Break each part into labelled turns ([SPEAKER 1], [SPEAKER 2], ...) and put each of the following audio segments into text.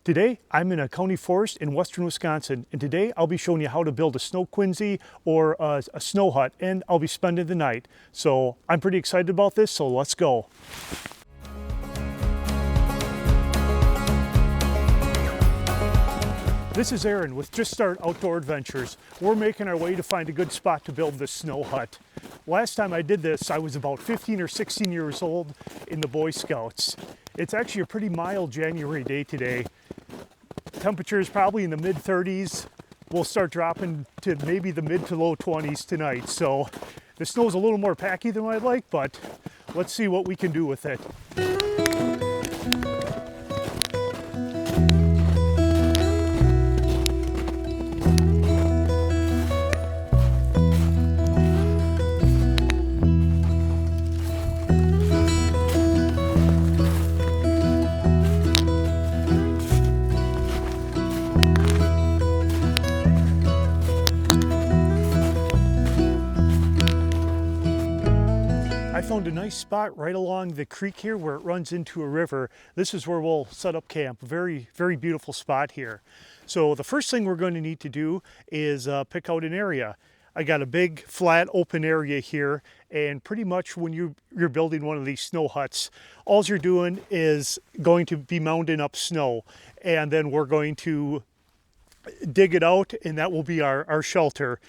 [SPEAKER 1] Today, I'm in a county forest in western Wisconsin, and today I'll be showing you how to build a snow Quinzhee or a snow hut, and I'll be spending the night. So I'm pretty excited about this, so let's go. This is Aaron with Just Start Outdoor Adventures. We're making our way to find a good spot to build this snow hut. Last time I did this, I was about 15 or 16 years old in the Boy Scouts. It's actually a pretty mild January day today. Temperature is probably in the mid 30s. We'll start dropping to maybe the mid to low 20s tonight. So the snow's a little more packy than I'd like, but let's see what we can do with it. I found a nice spot right along the creek here where it runs into a river. This is where we'll set up camp. Very, very beautiful spot here. So the first thing we're going to need to do is pick out an area. I got a big flat open area here, and pretty much when you're building one of these snow huts, all you're doing is going to be mounding up snow, and then we're going to dig it out, and that will be our shelter.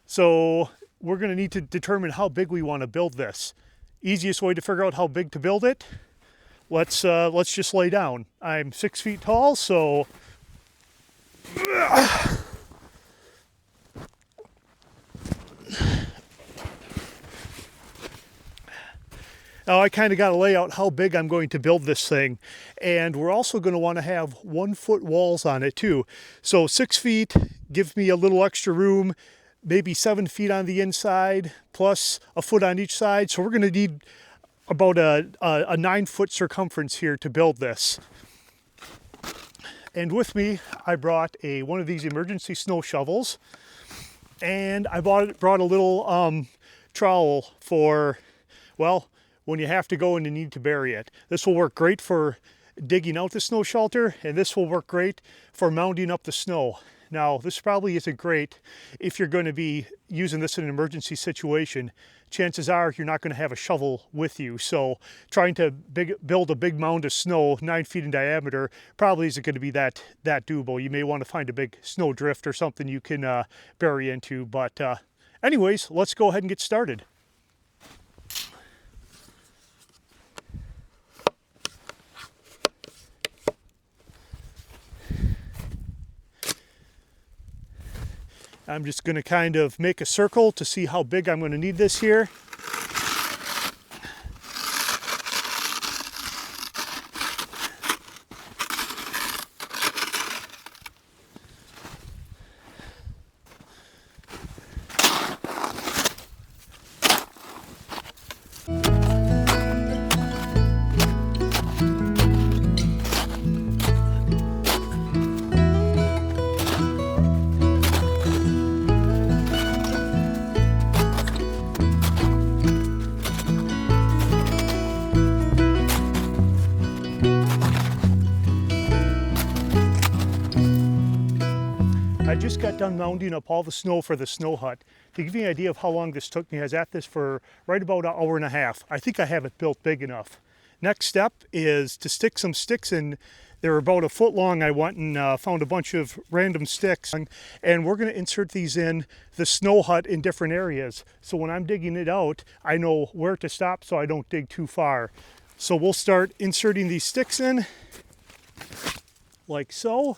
[SPEAKER 1] So we're going to need to determine how big we want to build this. Easiest way to figure out how big to build it, let's just lay down. I'm 6 feet tall, so now I kind of got to lay out how big I'm going to build this thing. And we're also going to want to have 1 foot walls on it too. So 6 feet gives me a little extra room, maybe 7 feet on the inside, plus a foot on each side. So we're going to need about a 9 foot circumference here to build this. And with me, I brought one of these emergency snow shovels, and I brought a little trowel for, well, when you have to go and you need to bury it. This will work great for digging out the snow shelter, and this will work great for mounding up the snow. Now, this probably isn't great if you're going to be using this in an emergency situation. Chances are you're not going to have a shovel with you. So trying to build a big mound of snow 9 feet in diameter probably isn't going to be that doable. You may want to find a big snow drift or something you can bury into. But anyways, let's go ahead and get started. I'm just going to kind of make a circle to see how big I'm going to need this here. I just got done mounding up all the snow for the snow hut. To give you an idea of how long this took me, I was at this for right about an hour and a half. I think I have it built big enough. Next step is to stick some sticks in. They're about a foot long. I went and found a bunch of random sticks, and we're going to insert these in the snow hut in different areas. So when I'm digging it out, I know where to stop so I don't dig too far. So we'll start inserting these sticks in like so.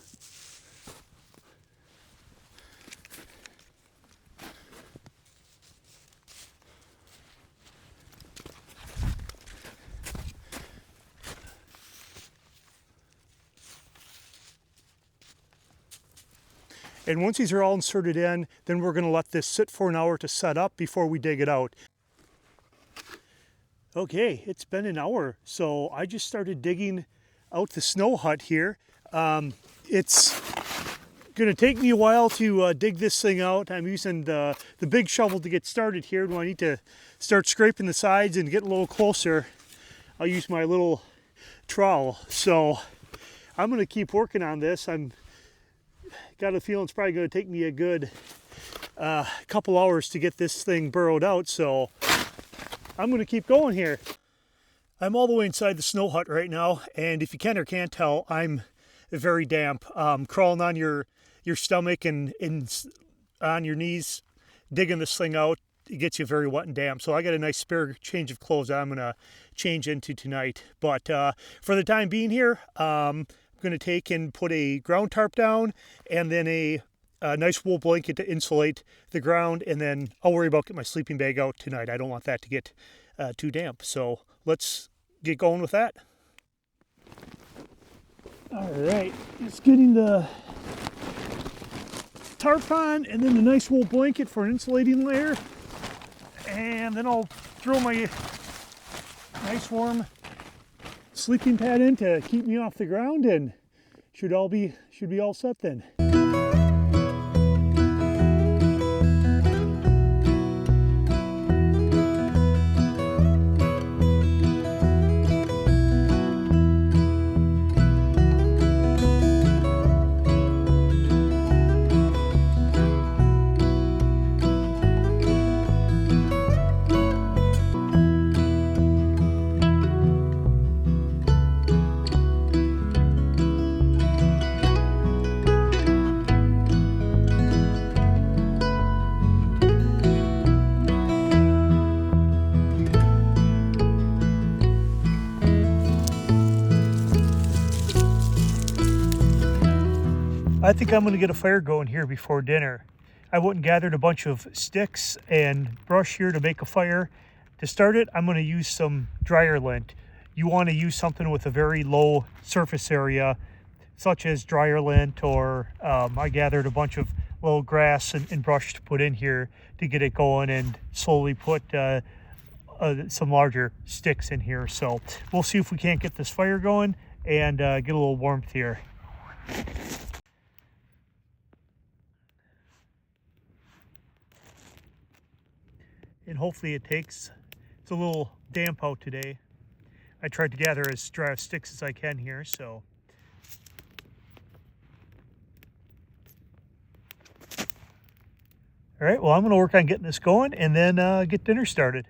[SPEAKER 1] And once these are all inserted in, then we're going to let this sit for an hour to set up before we dig it out. Okay, it's been an hour, so I just started digging out the snow hut here. It's going to take me a while to dig this thing out. I'm using the big shovel to get started here. When I need to start scraping the sides and get a little closer, I'll use my little trowel. So I'm going to keep working on this. I'm got a feeling it's probably going to take me a good couple hours to get this thing burrowed out, so I'm going to keep going here. I'm all the way inside the snow hut right now, and if you can or can't tell, I'm very damp. Crawling on your stomach and on your knees, digging this thing out, it gets you very wet and damp. So I got a nice spare change of clothes that I'm going to change into tonight. But for the time being here, I'm going to take and put a ground tarp down and then a nice wool blanket to insulate the ground, and then I'll worry about getting my sleeping bag out tonight. I don't want that to get too damp. So let's get going with that. All right, just getting the tarp on and then the nice wool blanket for an insulating layer. And then I'll throw my nice warm sleeping pad in to keep me off the ground, and should be all set then. I think I'm going to get a fire going here before dinner. I went and gathered a bunch of sticks and brush here to make a fire. To start it, I'm going to use some dryer lint. You want to use something with a very low surface area, such as dryer lint, or I gathered a bunch of little grass and brush to put in here to get it going, and slowly put some larger sticks in here. So we'll see if we can't get this fire going and get a little warmth here. And hopefully it takes. It's a little damp out today. I tried to gather as dry sticks as I can here, so. All right, well, I'm gonna work on getting this going and then get dinner started.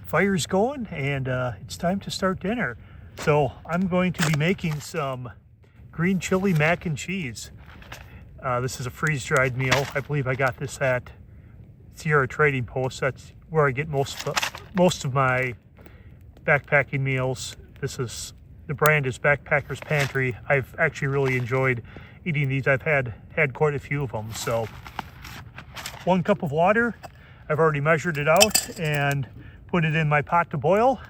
[SPEAKER 1] Fire's going, and it's time to start dinner. So I'm going to be making some green chili mac and cheese. This is a freeze-dried meal. I believe I got this at Sierra Trading Post. That's where I get most of my backpacking meals. The brand is Backpacker's Pantry. I've actually really enjoyed eating these. I've had quite a few of them. So 1 cup of water. I've already measured it out and put it in my pot to boil.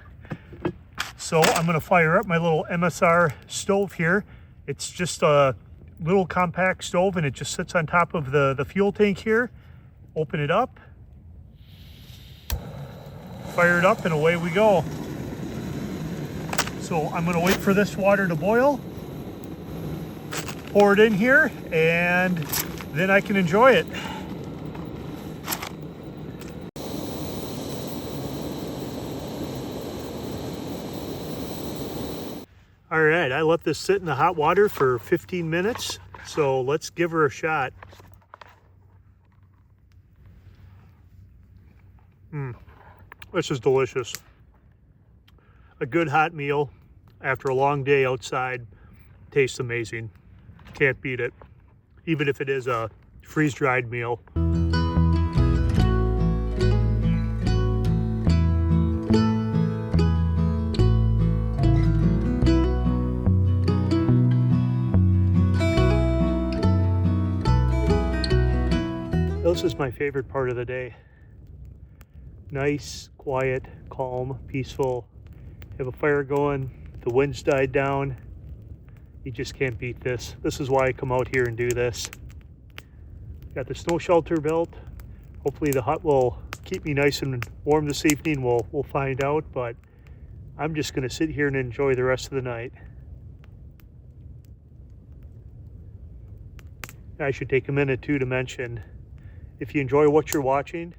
[SPEAKER 1] So I'm going to fire up my little MSR stove here. It's just a little compact stove, and it just sits on top of the fuel tank here. Open it up, fire it up, and away we go. So I'm going to wait for this water to boil, pour it in here, and then I can enjoy it. All right, I let this sit in the hot water for 15 minutes, so let's give her a shot. This is delicious. A good hot meal after a long day outside tastes amazing. Can't beat it, even if it is a freeze-dried meal. This is my favorite part of the day. Nice, quiet, calm, peaceful. Have a fire going, the wind's died down. You just can't beat this. This is why I come out here and do this. Got the snow shelter built. Hopefully the hut will keep me nice and warm this evening. We'll find out, but I'm just gonna sit here and enjoy the rest of the night. I should take a minute too to mention, if you enjoy what you're watching,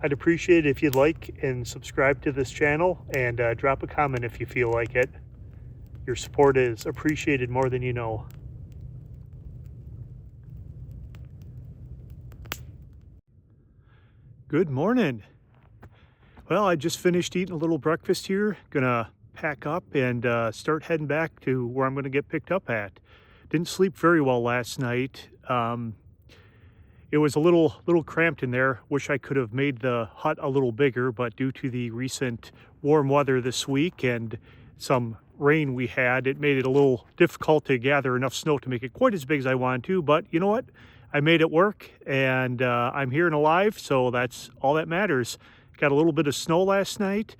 [SPEAKER 1] I'd appreciate it if you'd like and subscribe to this channel, and drop a comment if you feel like it. Your support is appreciated more than you know. Good morning. Well, I just finished eating a little breakfast here. Gonna pack up and start heading back to where I'm gonna get picked up at. Didn't sleep very well last night. It was a little cramped in there. Wish I could have made the hut a little bigger, but due to the recent warm weather this week and some rain we had, it made it a little difficult to gather enough snow to make it quite as big as I wanted to. But you know what? I made it work, and I'm here and alive, so that's all that matters. Got a little bit of snow last night,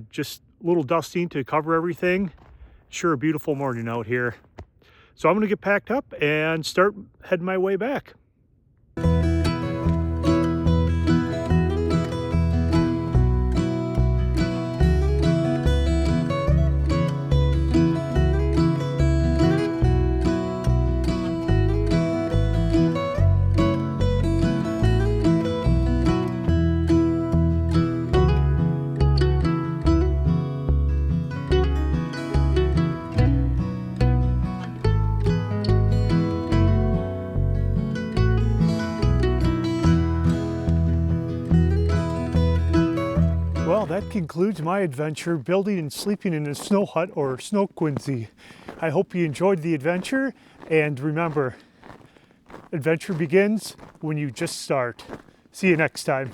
[SPEAKER 1] just a little dusting to cover everything. Sure, a beautiful morning out here. So I'm gonna get packed up and start heading my way back. Well, that concludes my adventure building and sleeping in a snow hut or snow Quinzhee. I hope you enjoyed the adventure, and remember, adventure begins when you just start. See you next time.